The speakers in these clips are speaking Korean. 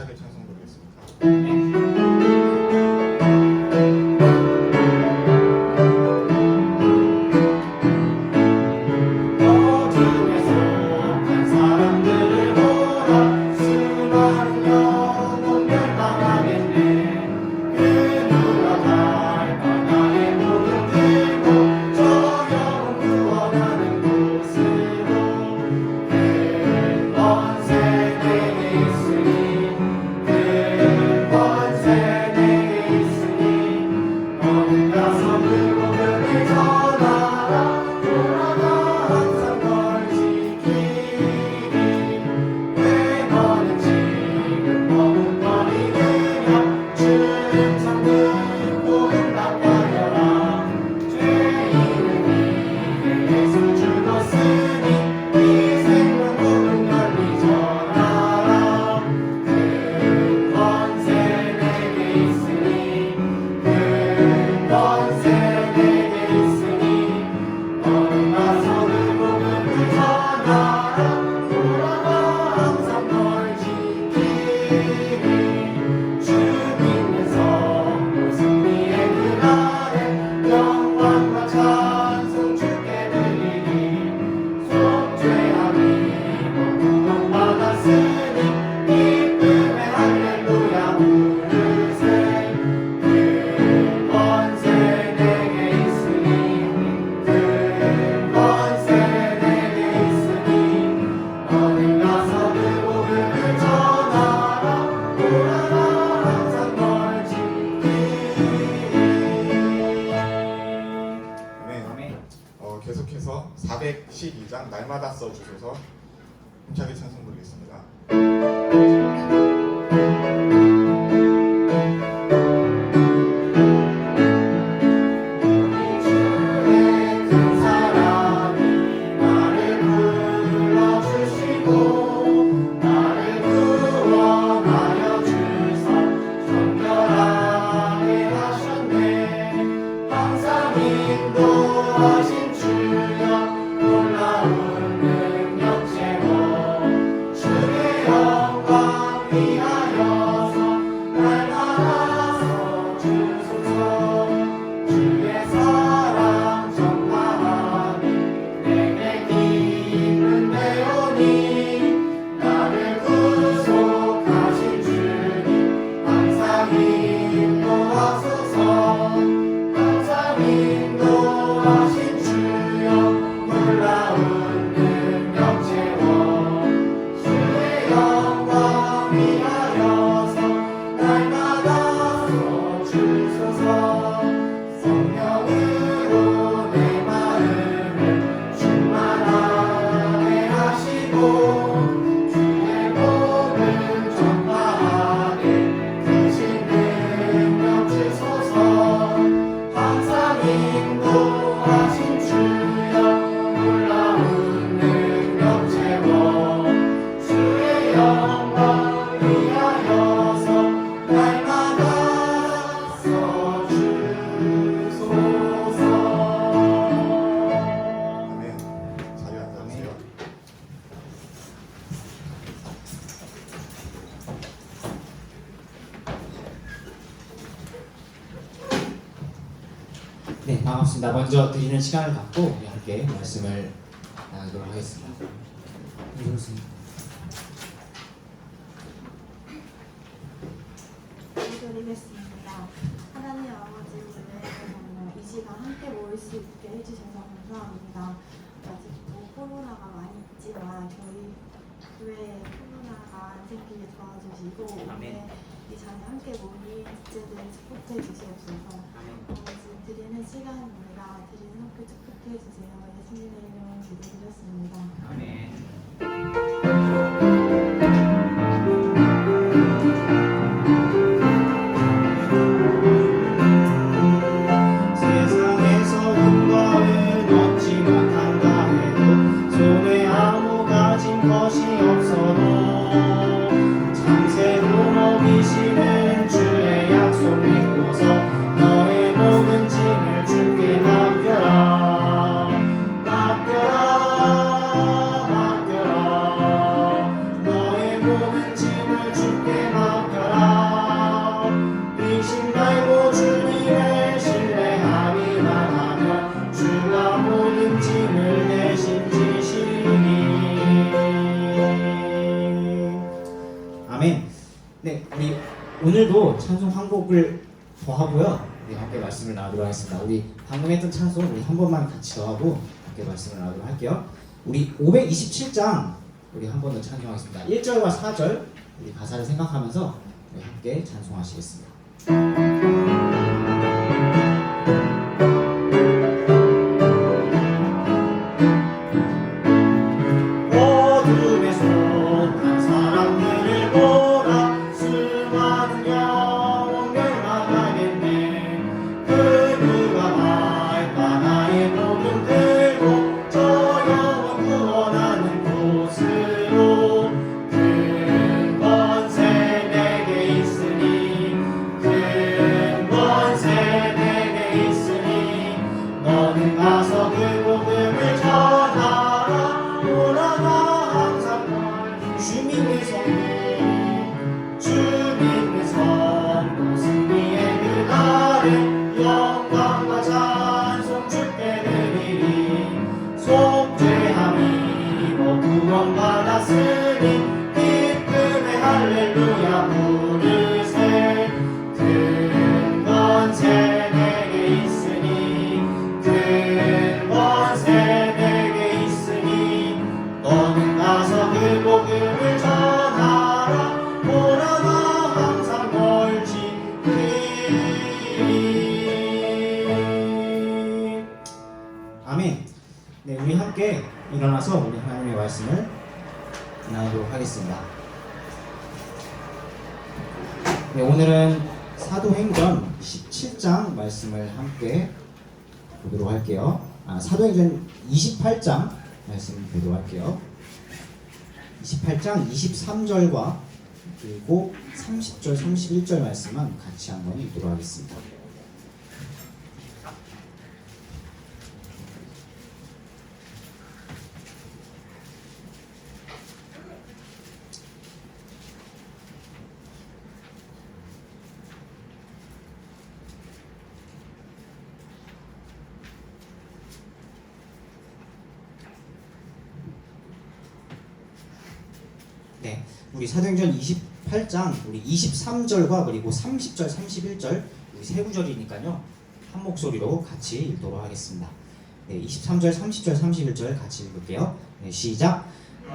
힘차게 찬송 부르겠습니다. 계속해서 412장 날마다 써주소서 힘차게 찬송 부르겠습니다. 네, 반갑습니다. 먼저 드리는 시간을 갖고 함께 말씀을 나누도록 하겠습니다. 기도드리겠습니다. 하나님 아버지, 오늘 이 시간 함께 모일 수 있게 해주셔서 감사합니다. 아직 코로나가 많이 있지만 저희 교회에 코로나가 안 생기게 도와주시고 오늘 이 자리에 함께 모인 지체들 축복해 주시옵소서. 드리는 시간입니다. 드리는 학교 축복해 주세요. 예수님의 이름으로 기도드렸습니다. 아멘. 세상에서 은과 은 얻지 못한다 해도 손에 아무 가진 것이 없어도 참새로 먹이시는 주의 약속 믿고서 너의 모든 짐을 주께 맡겨라 맡겨라 맡겨라 너의 모든 짐을 주께 맡겨라 오늘도 찬송 한 곡을 더 하고요. 우리 함께 말씀을 나누도록 하겠습니다. 우리 방금 했던 찬송 우리 한 번만 같이 더 하고 함께 말씀을 나누도록 할게요. 우리 527장 우리 한 번 더 찬송하겠습니다. 1절과 4절 우리 가사를 생각하면서 우리 함께 찬송하시겠습니다. 어둠에 속한 사람들을 보라 수많은 영혼 멸망하겠네. 그 누가 말까 나의 복음 들고 저 영혼 구원하는 곳으로. 큰 권세 내게 있으니 큰 권세 내게 있으니 너는 가서 그 복음을 전하라. 오라가 항상 널 주 믿는 성도 주 믿는 성도 승리의 그날에 영광과 찬송 주께 드리리. 속죄함이 구원받았으니 기쁨의 할렐루야 부르세. 큰 권세 내게 있으니 큰 권세 내게 있으니 너는 가서 그 복음을 전하라. 오라가 항상 널 지키리. 아멘. 네, 우리 함께 일어나서 우리 하나님의 말씀을 나누도록 하겠습니다. 네, 오늘은 사도행전 17장 말씀을 함께 보도록 할게요. 사도행전 28장 말씀 보도록 할게요. 28장 23절과 그리고 30절, 31절 말씀만 같이 한번 읽도록 하겠습니다. 네, 우리 사도행전 28장 우리 23절과 그리고 30절, 31절 우리 세 구절이니까요. 한 목소리로 같이 읽도록 하겠습니다. 네, 23절, 30절, 31절 같이 읽을게요. 네, 시작.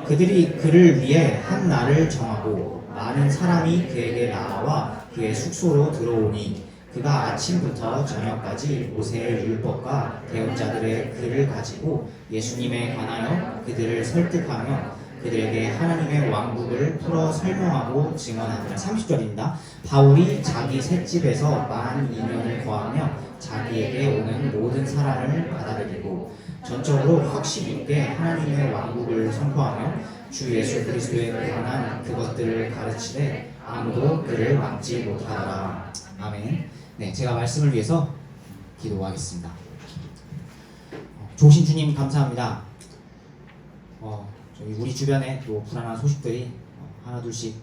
그들이 그를 위해 한 날을 정하고 많은 사람이 그에게 나와 그의 숙소로 들어오니 그가 아침부터 저녁까지 모세의 율법과 대언자들의 글을 가지고 예수님에 관하여 그들을 설득하며 그들에게 하나님의 왕국을 풀어 설명하고 증언하니라. 30절입니다. 바울이 자기 셋집에서 만 2년을 거하며 자기에게 오는 모든 사람을 받아들이고 전적으로 확신 있게 하나님의 왕국을 선포하며 주 예수 그리스도에 관한 그것들을 가르치되 아무도 그를 막지 못하더라. 아멘. 네, 제가 말씀을 위해서 기도하겠습니다. 좋으신 주님 감사합니다. 저희 우리 주변에 또 불안한 소식들이 하나둘씩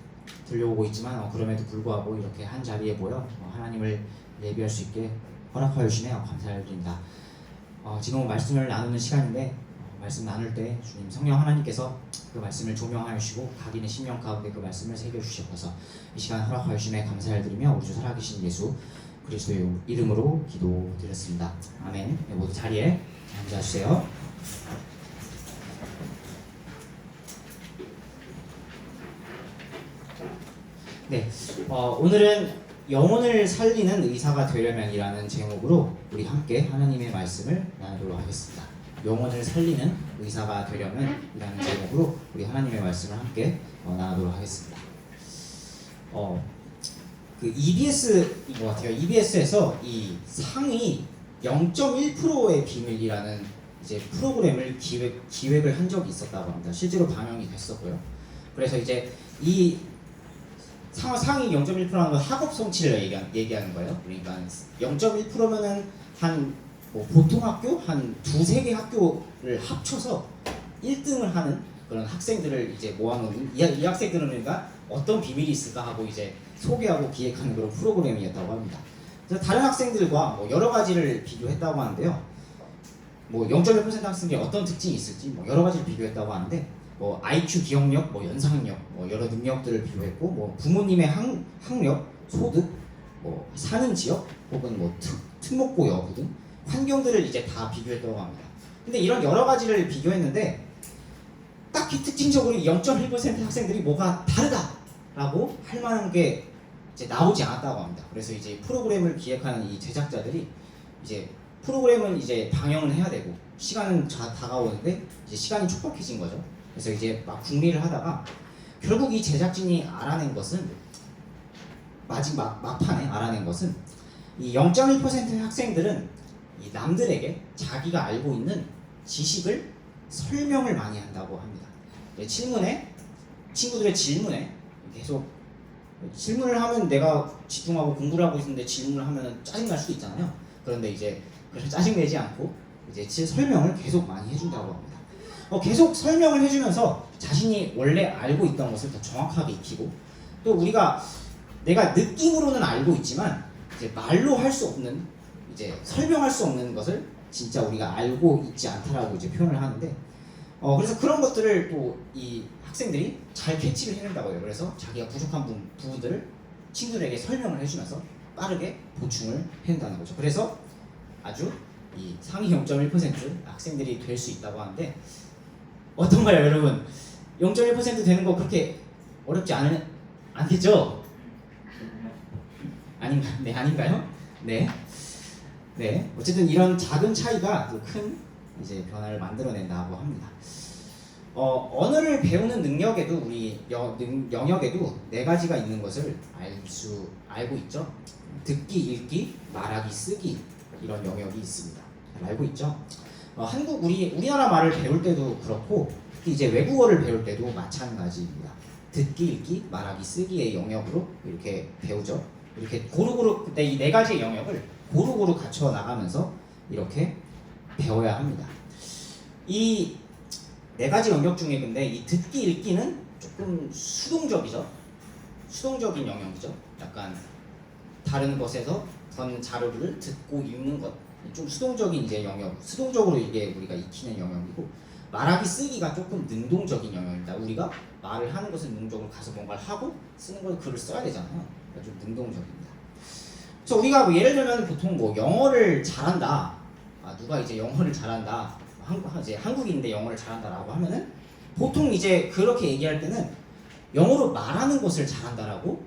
들려오고 있지만 그럼에도 불구하고 이렇게 한 자리에 모여 하나님을 예비할 수 있게 허락하여 주시네 감사를 드립니다. 지금은 말씀을 나누는 시간인데 말씀 나눌 때 주님 성령 하나님께서 그 말씀을 조명하여 주시고 각인의 심령 가운데 그 말씀을 새겨주셔서 이 시간 허락하여 주시네 감사를 드리며 우리 주 살아계신 예수 그리스도의 이름으로 기도드렸습니다. 아멘. 네, 모두 자리에 앉아주세요. 네, 오늘은 영혼을 살리는 의사가 되려면이라는 제목으로 우리 함께 하나님의 말씀을 나누도록 하겠습니다. 영혼을 살리는 의사가 되려면이라는 제목으로 우리 하나님의 말씀을 함께 나누도록 하겠습니다. 그 EBS인 것 같아요. EBS에서 이 상위 0.1%의 비밀이라는 이제 프로그램을 기획을 한 적이 있었다고 합니다. 실제로 방영이 됐었고요. 그래서 이제 이 상위 0.1%라는 건 학업 성취를 얘기하는 거예요. 그러니까 0.1%면은 한 보통 학교 한 두세 개 학교를 합쳐서 1등을 하는 그런 학생들을 이제 모아놓은 이 학생들은 그러니까 어떤 비밀이 있을까 하고 이제 소개하고 기획하는 그런 프로그램이었다고 합니다. 그래서 다른 학생들과 여러 가지를 비교했다고 하는데요. 0.1% 학생이 어떤 특징이 있을지 여러 가지를 비교했다고 하는데 IQ 기억력, 연상력, 여러 능력들을 비교했고 부모님의 학력, 소득, 뭐 사는 지역 혹은 뭐 특목고 여부 등 환경들을 이제 다 비교했다고 합니다. 근데 이런 여러 가지를 비교했는데 딱히 특징적으로 0.1% 학생들이 뭐가 다르다라고 할 만한 게 이제 나오지 않았다고 합니다. 그래서 이제 프로그램을 기획하는 이 제작자들이 이제 프로그램은 이제 방영을 해야 되고 시간은 다가오는데 이제 시간이 촉박해진 거죠. 그래서 이제 막 궁리를 하다가 결국 이 제작진이 알아낸 것은 마지막 막판에 알아낸 것은 이 0.1%의 학생들은 이 남들에게 자기가 알고 있는 지식을 설명을 많이 한다고 합니다. 질문에 친구들의 질문에 계속 질문을 하면 내가 집중하고 공부를 하고 있는데 질문을 하면 짜증 날 수도 있잖아요. 그런데 이제 그래서 짜증 내지 않고 이제 설명을 계속 많이 해준다고 합니다. 계속 설명을 해주면서 자신이 원래 알고 있던 것을 더 정확하게 익히고 또 우리가 내가 느낌으로는 알고 있지만 이제 말로 할 수 없는 이제 설명할 수 없는 것을 진짜 우리가 알고 있지 않다라고 이제 표현을 하는데 그래서 그런 것들을 또 이 학생들이 잘 캐치를 해낸다고 해요. 그래서 자기가 부족한 부분들을 친구들에게 설명을 해주면서 빠르게 보충을 해낸다는 거죠. 그래서 아주 이 상위 0.1% 학생들이 될 수 있다고 하는데 어떤가요, 여러분? 0.1% 되는 거 그렇게 어렵지 않겠죠? 네, 아닌가요? 네. 네. 어쨌든 이런 작은 차이가 또 큰 이제 변화를 만들어낸다고 합니다. 언어를 배우는 능력에도 우리 영역에도 네 가지가 있는 것을 알고 있죠. 듣기, 읽기, 말하기, 쓰기 이런 영역이 있습니다. 잘 알고 있죠. 우리나라 말을 배울 때도 그렇고 특히 이제 외국어를 배울 때도 마찬가지입니다. 듣기, 읽기, 말하기, 쓰기의 영역으로 이렇게 배우죠. 이렇게 고루고루 이 네 가지의 영역을 고루고루 갖춰 나가면서 이렇게 배워야 합니다. 이 네 가지 영역 중에 근데 이 듣기, 읽기는 조금 수동적이죠. 수동적인 영역이죠. 약간 다른 것에서 본 자료를 듣고 읽는 것, 좀 수동적인 이제 영역, 수동적으로 이게 우리가 익히는 영역이고 말하기, 쓰기가 조금 능동적인 영역입니다. 우리가 말을 하는 것은 능동적으로 가서 뭔가를 하고 쓰는 건 글을 써야 되잖아요. 그러니까 좀 능동적입니다. 그래서 우리가 뭐 예를 들면 보통 뭐 영어를 잘한다, 누가 이제 영어를 잘한다, 이제 한국인인데 영어를 잘한다라고 하면은 보통 이제 그렇게 얘기할 때는 영어로 말하는 것을 잘한다라고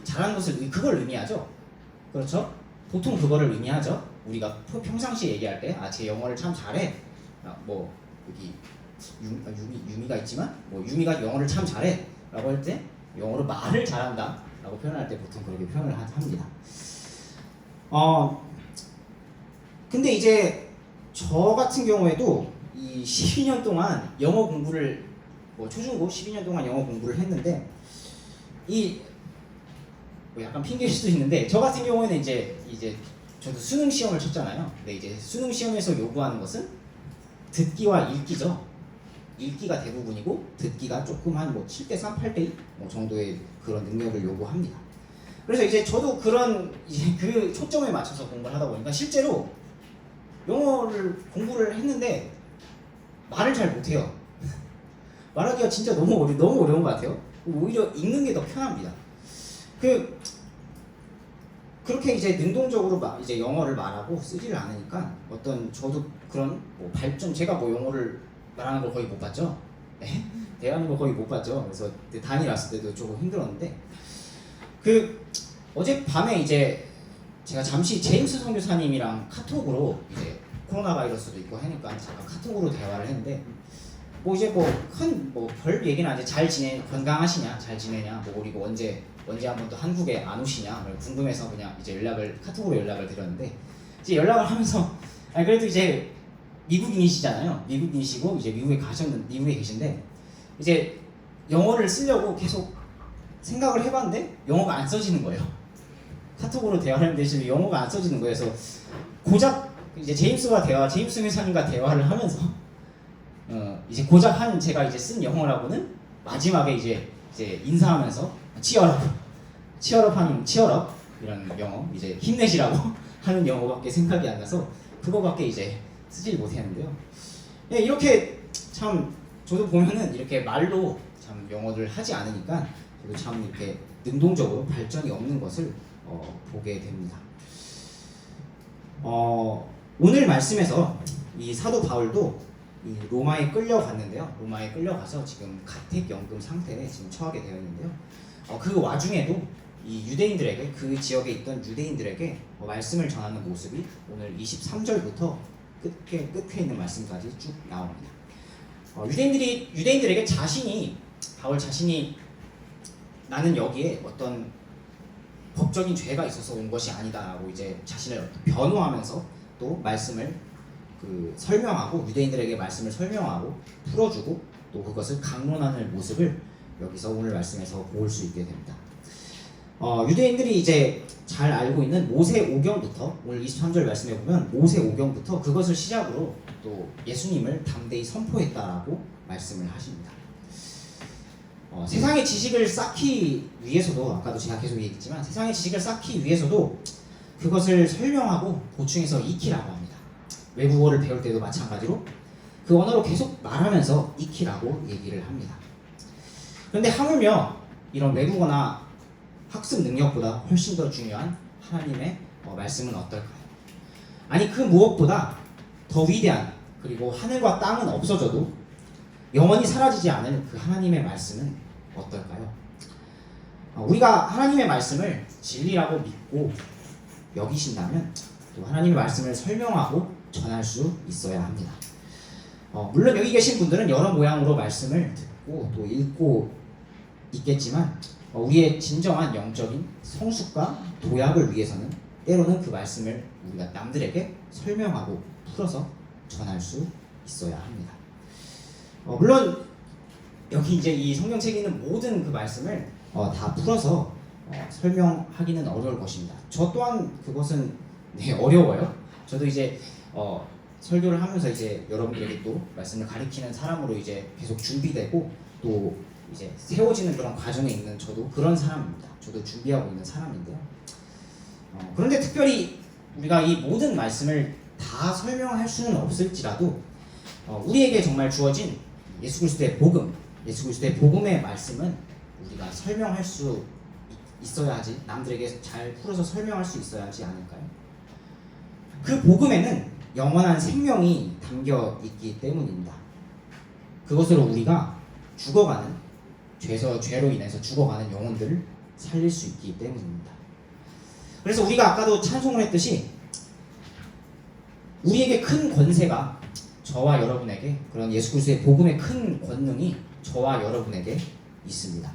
잘하는 것을 그걸 의미하죠. 그렇죠? 보통 그거를 의미하죠. 우리가 평상시 얘기할 때 제 영어를 참 잘해. 뭐 여기 유미가 있지만 뭐 유미가 영어를 참 잘해 라고 할 때 영어로 말을 잘한다 라고 표현할 때 보통 그렇게 표현을 합니다. 근데 이제 저 같은 경우에도 이 12년 동안 영어 공부를 초중고 12년 동안 영어 공부를 했는데 뭐 약간 핑계일 수도 있는데 저 같은 경우에는 이제 저도 수능 시험을 쳤잖아요. 근데 이제 수능 시험에서 요구하는 것은 듣기와 읽기죠. 읽기가 대부분이고 듣기가 조금 한 뭐 7대3, 8대2 뭐 정도의 그런 능력을 요구합니다. 그래서 이제 저도 그런 이제 그 초점에 맞춰서 공부를 하다 보니까 실제로 영어를 공부를 했는데 말을 잘 못해요. 말하기가 진짜 너무 어려운 것 같아요. 오히려 읽는 게 더 편합니다. 그렇게 이제 능동적으로 이제 영어를 말하고 쓰지를 않으니까 저도 그런 뭐 발전, 제가 뭐 영어를 말하는 걸 거의 못 봤죠. 네? 대화하는 걸 거의 못 봤죠. 그래서 단이 왔을 때도 조금 힘들었는데 어젯밤에 이제 제가 잠시 제임스 선교사님이랑 카톡으로 이제 코로나 바이러스도 있고 하니까 잠깐 카톡으로 대화를 했는데 뭐 이제 별 얘기는 아직 건강하시냐, 잘 지내냐, 뭐 그리고 언제 한번 또 한국에 안 오시냐 궁금해서 그냥 이제 카톡으로 연락을 드렸는데 이제 연락을 하면서 그래도 이제 미국인이시잖아요. 미국인이시고 이제 미국에 계신데 이제 영어를 쓰려고 계속 생각을 해봤는데 영어가 안 써지는 거예요. 카톡으로 대화를 했는데 지금 영어가 안 써지는 거예요. 그래서 고작 이제 제임스 회사님과 대화를 하면서 이제 고작 제가 이제 쓴 영어라고는 마지막에 이제 인사하면서 치얼업 이런 영어, 이제 힘내시라고 하는 영어밖에 생각이 안 나서 그거밖에 이제 쓰질 못했는데요. 예, 이렇게 참 저도 보면은 이렇게 말로 참 영어를 하지 않으니까 저도 참 이렇게 능동적으로 발전이 없는 것을 보게 됩니다. 오늘 말씀에서 이 사도 바울도 이 로마에 끌려갔는데요. 로마에 끌려가서 지금 가택연금 상태에 지금 처하게 되어 있는데요. 그 와중에도 이 유대인들에게, 그 지역에 있던 유대인들에게 말씀을 전하는 모습이 오늘 23절부터 끝에 있는 말씀까지 쭉 나옵니다. 유대인들에게 바울 자신이 나는 여기에 어떤 법적인 죄가 있어서 온 것이 아니다라고 이제 자신을 변호하면서 또 말씀을 설명하고, 유대인들에게 말씀을 설명하고 풀어주고 또 그것을 강론하는 모습을 여기서 오늘 말씀에서 볼 수 있게 됩니다. 유대인들이 이제 잘 알고 있는 모세오경부터, 오늘 23절 말씀에 보면 모세오경부터 그것을 시작으로 또 예수님을 담대히 선포했다라고 말씀을 하십니다. 세상의 지식을 쌓기 위해서도, 아까도 제가 계속 얘기했지만 세상의 지식을 쌓기 위해서도 그것을 설명하고 보충해서 익히라고 합니다. 외국어를 배울 때도 마찬가지로 그 언어로 계속 말하면서 익히라고 얘기를 합니다. 그런데 하물며 이런 외국어나 학습 능력보다 훨씬 더 중요한 하나님의 말씀은 어떨까요? 아니, 그 무엇보다 더 위대한, 그리고 하늘과 땅은 없어져도 영원히 사라지지 않을 그 하나님의 말씀은 어떨까요? 우리가 하나님의 말씀을 진리라고 믿고 여기신다면 또 하나님의 말씀을 설명하고 전할 수 있어야 합니다. 물론 여기 계신 분들은 여러 모양으로 말씀을 듣고 또 읽고 있겠지만 우리의 진정한 영적인 성숙과 도약을 위해서는 때로는 그 말씀을 우리가 남들에게 설명하고 풀어서 전할 수 있어야 합니다. 물론 여기 이제 이 성경책에 있는 모든 그 말씀을 다 풀어서 설명하기는 어려울 것입니다. 저 또한 그것은 어려워요. 저도 이제 설교를 하면서 이제 여러분들에게 또 말씀을 가르치는 사람으로 이제 계속 준비되고 또 이제 세워지는 그런 과정에 있는 저도 그런 사람입니다. 저도 준비하고 있는 사람인데요. 그런데 특별히 우리가 이 모든 말씀을 다 설명할 수는 없을지라도 우리에게 정말 주어진 예수 그리스도의 복음, 예수 그리스도의 복음의 말씀은 우리가 설명할 수 있어야지, 남들에게 잘 풀어서 설명할 수 있어야지 않을까요? 그 복음에는 영원한 생명이 담겨 있기 때문입니다. 그것으로 우리가 죽어가는, 죄로 인해서 죽어가는 영혼들을 살릴 수 있기 때문입니다. 그래서 우리가 아까도 찬송을 했듯이 우리에게 큰 권세가 저와 여러분에게, 그런 예수 그리스도의 복음의 큰 권능이 저와 여러분에게 있습니다.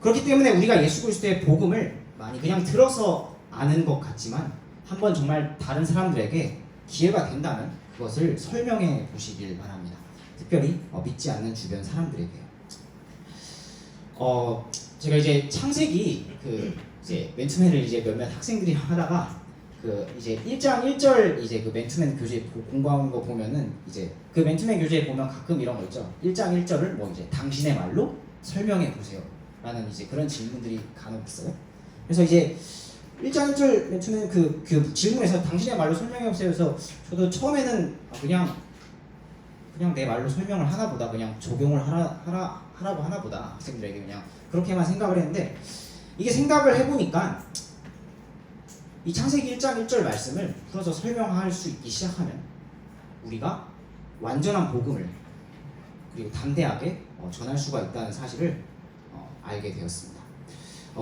그렇기 때문에 우리가 예수 그리스도의 복음을 많이 그냥 들어서 아는 것 같지만 한번 정말 다른 사람들에게 기회가 된다면 그것을 설명해 보시길 바랍니다. 특별히 믿지 않는 주변 사람들에게요. 제가 이제 창세기 이제 맨투맨을 이제 몇몇 학생들이 하다가 이제 1장 1절 이제 그 맨투맨 교재 공부하는 거 보면은 이제 그 맨투맨 교재에 보면 가끔 이런 거 있죠. 1장 1절을 뭐 이제 당신의 말로 설명해 보세요. 라는 이제 그런 질문들이 간혹 있어요. 그래서 이제 1장 1절 맨투맨 그 질문에서 당신의 말로 설명해 보세요. 그래서 저도 처음에는 그냥 내 말로 설명을 하나 보다, 그냥 적용을 하라고 하나 보다, 학생들에게 그냥 그렇게만 생각을 했는데, 이게 생각을 해보니까 이 창세기 1장 1절 말씀을 풀어서 설명할 수 있기 시작하면 우리가 완전한 복음을 그리고 담대하게 전할 수가 있다는 사실을 알게 되었습니다.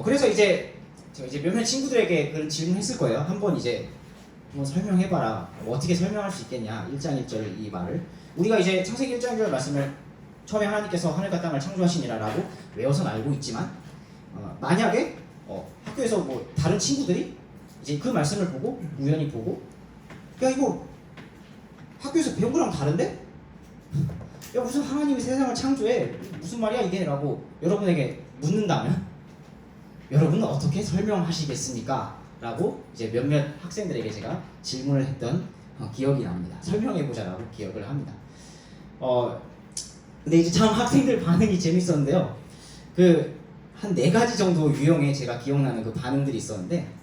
그래서 이제 제가 이제 몇몇 친구들에게 그런 질문했을 거예요. 한번 설명해봐라. 어떻게 설명할 수 있겠냐? 1장 1절 이 말을 우리가 이제 창세기 1장 1절 말씀을 처음에 하나님께서 하늘과 땅을 창조하시니라라고 외워서는 알고 있지만 만약에 학교에서 뭐 다른 친구들이 이제 그 말씀을 보고 우연히 보고, 야 이거 학교에서 배운 거랑 다른데? 야 무슨 하나님이 세상을 창조해, 무슨 말이야 이게? 라고 여러분에게 묻는다면 여러분은 어떻게 설명하시겠습니까? 라고 이제 몇몇 학생들에게 제가 질문을 했던 기억이 납니다. 설명해보자라고 기억을 합니다. 근데 이제 참 학생들 반응이 재밌었는데요. 한 4가지 정도 유형의 제가 기억나는 그 반응들이 있었는데,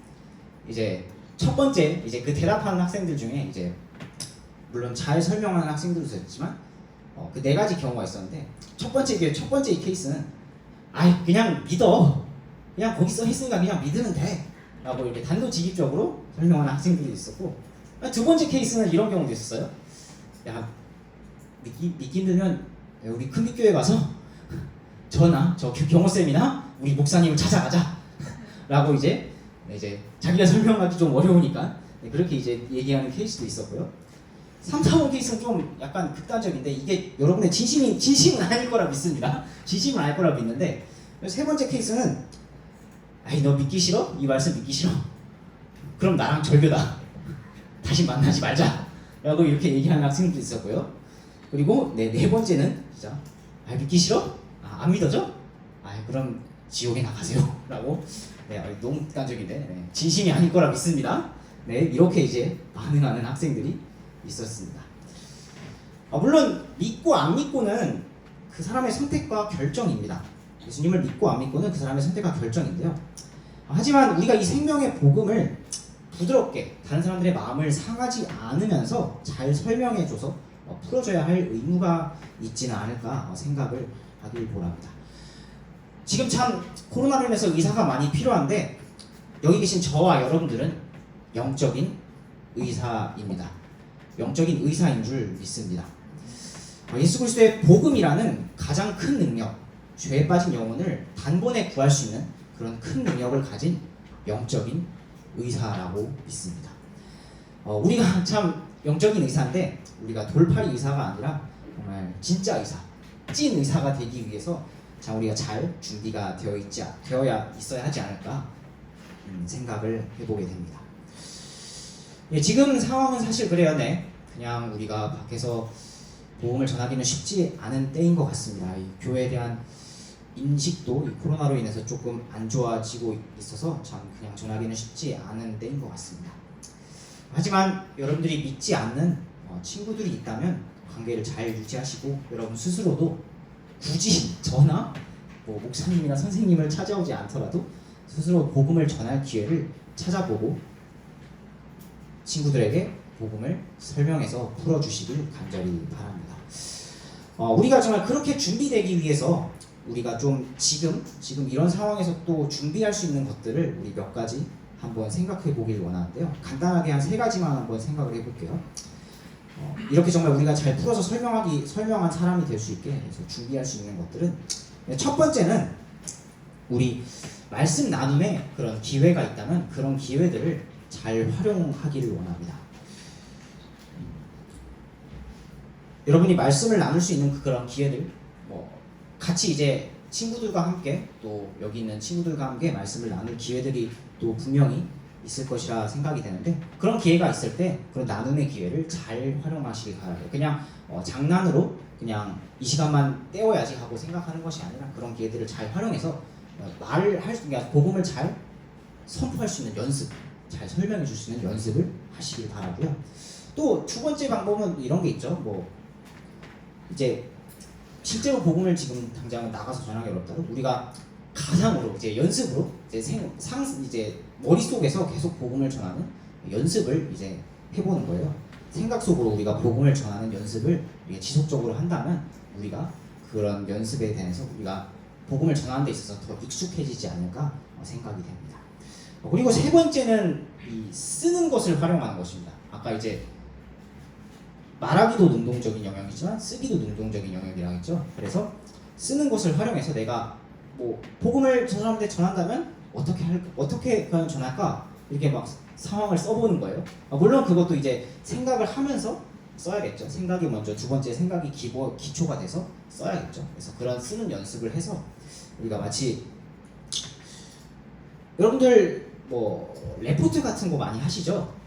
이제 첫 번째 이제 그 대답하는 학생들 중에 이제 물론 잘 설명하는 학생들도 있었지만 그 4가지 경우가 있었는데, 첫 번째 이 케이스는 그냥 믿어. 그냥 거기 써 있으니까 그냥 믿으면 돼 라고 이렇게 단도직입적으로 설명하는 학생들이 있었고, 두 번째 케이스는 이런 경우도 있었어요. 야, 믿기 힘들면 우리 큰빛교회 가서 저나 저 경호쌤이나 우리 목사님을 찾아가자 라고 이제 자기가 설명하기 좀 어려우니까 그렇게 이제 얘기하는 케이스도 있었고요. 3, 4번 케이스는 좀 약간 극단적인데, 이게 여러분의 진심은 아닐 거라 믿습니다. 진심은 아닐 거라 믿는데, 세 번째 케이스는 아이 너 믿기 싫어? 이 말씀 믿기 싫어? 그럼 나랑 절교다. 다시 만나지 말자 라고 이렇게 얘기하는 학생들도 있었고요. 그리고 네 번째는 진짜 믿기 싫어? 안 믿어져? 그럼 지옥에 나가세요 라고 너무 극단적인데 진심이 아닐 거라 믿습니다. 이렇게 이제 반응하는 학생들이 있었습니다. 물론 믿고 안 믿고는 그 사람의 선택과 결정입니다. 예수님을 믿고 안 믿고는 그 사람의 선택과 결정인데요. 하지만 우리가 이 생명의 복음을 부드럽게 다른 사람들의 마음을 상하지 않으면서 잘 설명해줘서 풀어줘야 할 의무가 있지는 않을까 생각을 하길 바랍니다. 지금 참 코로나로 인해서 의사가 많이 필요한데, 여기 계신 저와 여러분들은 영적인 의사입니다. 영적인 의사인 줄 믿습니다. 예수 그리스도의 복음이라는 가장 큰 능력, 죄에 빠진 영혼을 단번에 구할 수 있는 그런 큰 능력을 가진 영적인 의사라고 믿습니다. 우리가 참 영적인 의사인데, 우리가 돌팔이 의사가 아니라 정말 진짜 의사, 찐 의사가 되기 위해서 참 우리가 잘 준비가 되어야 있어야 하지 않을까 생각을 해보게 됩니다. 지금 상황은 사실 그래요. 그냥 우리가 밖에서 복음을 전하기는 쉽지 않은 때인 것 같습니다. 이 교회에 대한 인식도 이 코로나로 인해서 조금 안 좋아지고 있어서 참 그냥 전하기는 쉽지 않은 때인 것 같습니다. 하지만 여러분들이 믿지 않는 친구들이 있다면 관계를 잘 유지하시고, 여러분 스스로도 굳이 저나 목사님이나 선생님을 찾아오지 않더라도 스스로 복음을 전할 기회를 찾아보고 친구들에게 복음을 설명해서 풀어주시길 간절히 바랍니다. 우리가 정말 그렇게 준비되기 위해서 우리가 좀 지금 이런 상황에서 또 준비할 수 있는 것들을 우리 몇 가지 한번 생각해 보길 원하는데요. 간단하게 한 3가지만 한번 생각을 해볼게요. 이렇게 정말 우리가 잘 풀어서 설명한 사람이 될 수 있게 해서 준비할 수 있는 것들은, 첫 번째는 우리 말씀 나눔에 그런 기회가 있다면 그런 기회들을 잘 활용하기를 원합니다. 여러분이 말씀을 나눌 수 있는 그런 기회들, 같이 이제 친구들과 함께, 또 여기 있는 친구들과 함께 말씀을 나눌 기회들이 또 분명히 있을 것이라 생각이 되는데, 그런 기회가 있을 때 그런 나눔의 기회를 잘 활용하시길 바라요. 그냥 장난으로 그냥 이 시간만 때워야지 하고 생각하는 것이 아니라 그런 기회들을 잘 활용해서 말을 할 수 있는, 복음을 잘 선포할 수 있는 연습, 잘 설명해 줄 수 있는 연습을 하시길 바라고요. 또 2번째 방법은 이런 게 있죠. 이제 실제로 복음을 지금 당장 나가서 전하기 어렵다고 우리가 가상으로 이제 연습으로 이제 머릿속에서 계속 복음을 전하는 연습을 이제 해보는 거예요. 생각 속으로 우리가 복음을 전하는 연습을 지속적으로 한다면 우리가 그런 연습에 대해서 우리가 복음을 전하는 데 있어서 더 익숙해지지 않을까 생각이 됩니다. 그리고 3번째는 이 쓰는 것을 활용하는 것입니다. 아까 이제 말하기도 능동적인 영역이지만 쓰기도 능동적인 영역이라고 했죠. 그래서 쓰는 것을 활용해서 내가 복음을 저 사람한테 전한다면 어떻게 과연 전할까? 이렇게 막 상황을 써보는 거예요. 물론 그것도 이제 생각을 하면서 써야겠죠. 생각이 먼저, 2번째 생각이 기초가 돼서 써야겠죠. 그래서 그런 쓰는 연습을 해서 우리가 마치 여러분들 레포트 같은 거 많이 하시죠?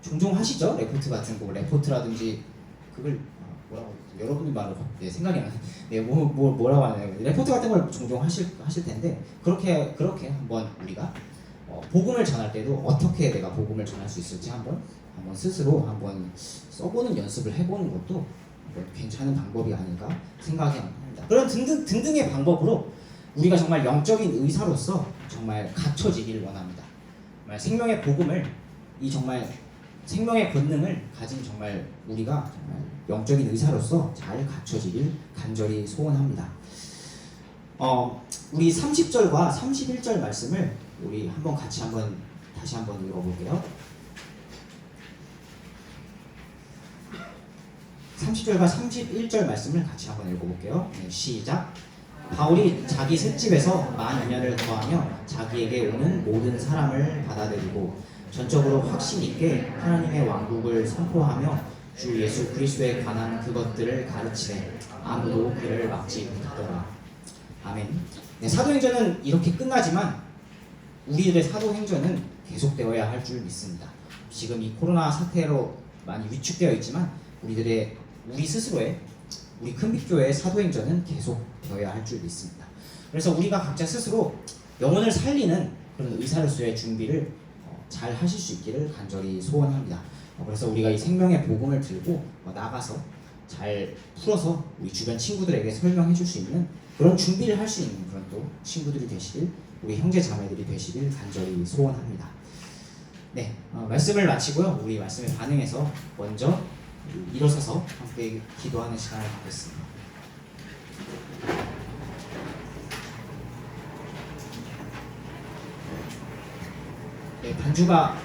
종종 하시죠? 레포트 같은 거, 레포트라든지 그걸 뭐라고 여러분이 말로 생각이 안 나요. 뭐라고 하나요? 레포트 같은 걸 종종 하실 텐데 그렇게 한번 우리가 복음을 전할 때도 어떻게 내가 복음을 전할 수 있을지 한번 스스로 한번 써보는 연습을 해보는 것도 괜찮은 방법이 아닐까 생각이 합니다. 그런 등등의 방법으로 우리가 정말 영적인 의사로서 정말 갖춰지길 원합니다. 정말 생명의 복음을, 이 정말 생명의 권능을 가진 정말 우리가 정말 영적인 의사로서 잘 갖춰지길 간절히 소원합니다. 우리 30절과 31절 말씀을 우리 다시 한번 읽어볼게요. 30절과 31절 말씀을 같이 한번 읽어볼게요. 네, 시작. 바울이 자기 셋집에서 만 2년을 거하며 자기에게 오는 모든 사람을 받아들이고 전적으로 확신 있게 하나님의 왕국을 선포하며 주 예수 그리스도에 관한 그것들을 가르치되 아무도 그를 막지 못하더라. 아멘. 네, 사도행전은 이렇게 끝나지만 우리들의 사도행전은 계속되어야 할 줄 믿습니다. 지금 이 코로나 사태로 많이 위축되어 있지만 우리 스스로의 우리 큰빛교회의 사도행전은 계속되어야 할 줄 믿습니다. 그래서 우리가 각자 스스로 영혼을 살리는 그런 의사로서의 준비를 잘 하실 수 있기를 간절히 소원합니다. 그래서 우리가 이 생명의 복음을 들고 나가서 잘 풀어서 우리 주변 친구들에게 설명해 줄 수 있는 그런 준비를 할 수 있는 그런 또 친구들이 되시길, 우리 형제 자매들이 되시길 간절히 소원합니다. 네, 말씀을 마치고요. 우리 말씀에 반응해서 먼저 일어서서 함께 기도하는 시간을 갖겠습니다. 네, 반주가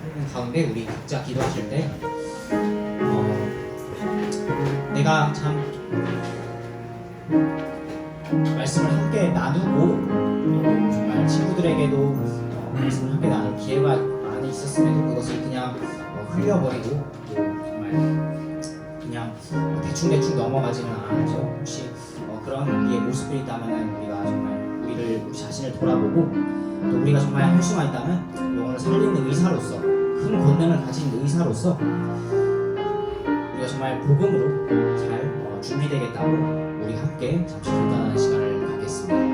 흐르는 가운데 우리 각자 기도하실 때 내가 참 말씀을 함께 나누고 정말 친구들에게도 말씀을 함께 나눌 기회가 많이 있었음에도 그것을 그냥 흘려버리고 또 정말 그냥 대충 넘어가지는 않았죠. 혹시 그런 우리의 모습들이 있다면 우리가 정말 우리 자신을 돌아보고 또 우리가 정말 할 수만 있다면 영혼을 살리는 의사로서, 큰 권능을 가진 의사로서 우리가 정말 복음으로 잘 준비되겠다고 우리 함께 잠시 간단한 시간을 갖겠습니다.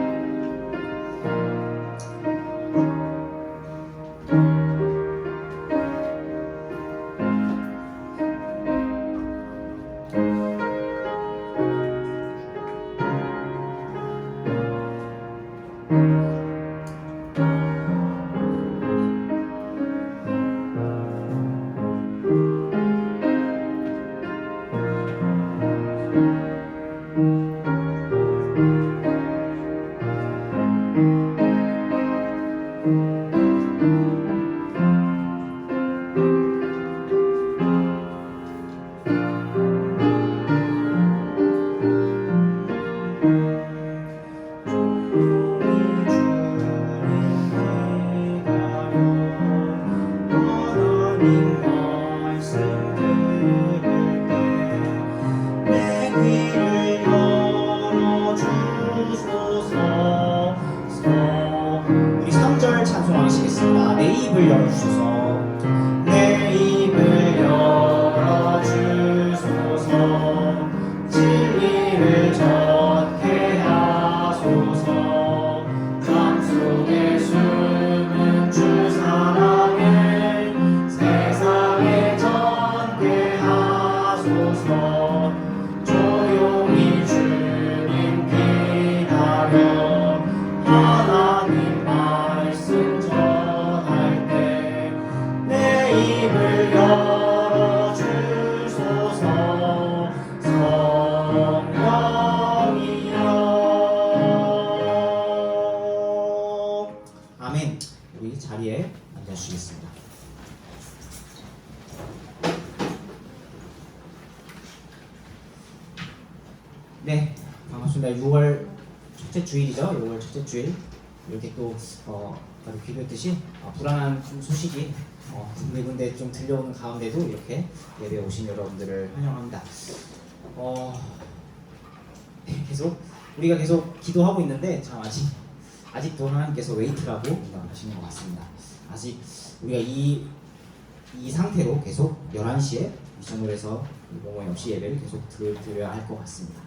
우리 3절 찬송하시겠습니다. 내 입을 열어주소서. 내 입을 열어주소서. 진리를 전케 하소서. 참 속에 숨은 주 사랑을 세상에 전케 하소서. 조용히 주님 기다려 하나님 말씀 전할 때 내 입을 열어주소서. 성령이여. 아멘. 우리 자리에 앉아주시겠습니다. 네, 반갑습니다. 6월 첫째 주일이죠. 6월 첫째 주일. 이렇게 또 바로 기도했듯이 불안한 소식이 군데군데 좀 들려오는 가운데도 이렇게 예배에 오신 여러분들을 환영합니다. 우리가 계속 기도하고 있는데 참 아직도 하나님께서 웨이트라고 하시는 것 같습니다. 아직 우리가 이 상태로 계속 11시에 미션으로 해서 모모이 없이 예배를 계속 드려야 할 것 같습니다.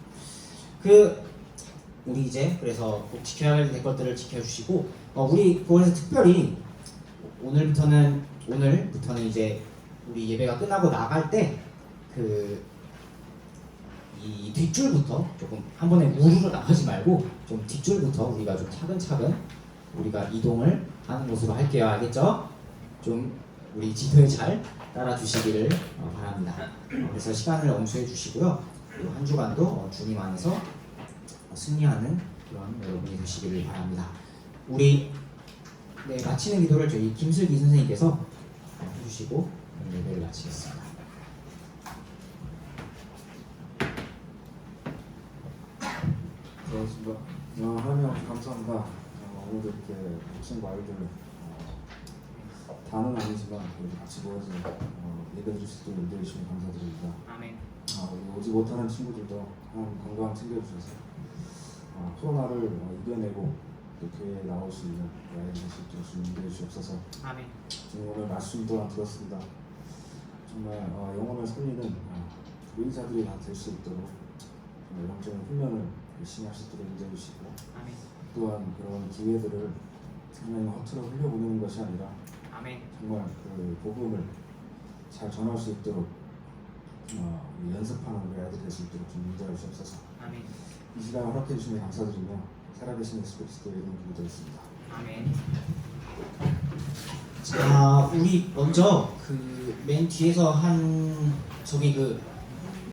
우리 이제 그래서 꼭 지켜야 될 것들을 지켜주시고 우리 그래서 특별히 오늘부터는 이제 우리 예배가 끝나고 나갈 때 이 뒷줄부터 조금 한 번에 우르르 나가지 말고 좀 뒷줄부터 우리가 좀 차근차근 우리가 이동을 하는 곳으로 할게요. 알겠죠? 좀 우리 지도에 잘 따라 주시기를 바랍니다. 그래서 시간을 엄수해 주시고요. 한 주간도 주님 안에서 승리하는 그런 여러분이 되시기를 바랍니다. 우리 마치는 기도를 저희 김슬기 선생님께서 해주시고 예배를 마치겠습니다. 고맙습니다. 하나님 아버지 감사합니다. 오늘도 이렇게 학생과 아이들 다는 아니지만 우리 같이 모여서 예배드릴 수 있도록 인도해 주시면 감사드립니다. 아멘. 우리 오지 못하는 친구들도 하나님 건강 챙겨주셔서 코로나를 이겨내고 또 교회에 나올 수 있는 아이들 되실 수 있도록 인도해 주옵소서. 아멘. 지금 오늘 말씀 또한 들었습니다. 정말 영혼을 살리는 의사들이 다 될 수 있도록 영적인 훈련을 열심히 할 수 있도록 인도해 주시고 아멘. 또한 그런 기회들을 하나님 허투루 흘려보내는 것이 아니라 아멘. 정말 그 복음을 잘 전할 수 있도록 연습하는 우리 아이들이 될 수 있도록 좀 인도해 주옵소서. 아멘. 이 시간 허락해 주시면 감사드리며 살아계신 예수 그리스도의 이름으로 기도드렸습니다. 아멘. 자, 우리 먼저 그 맨 뒤에서 한 저기 그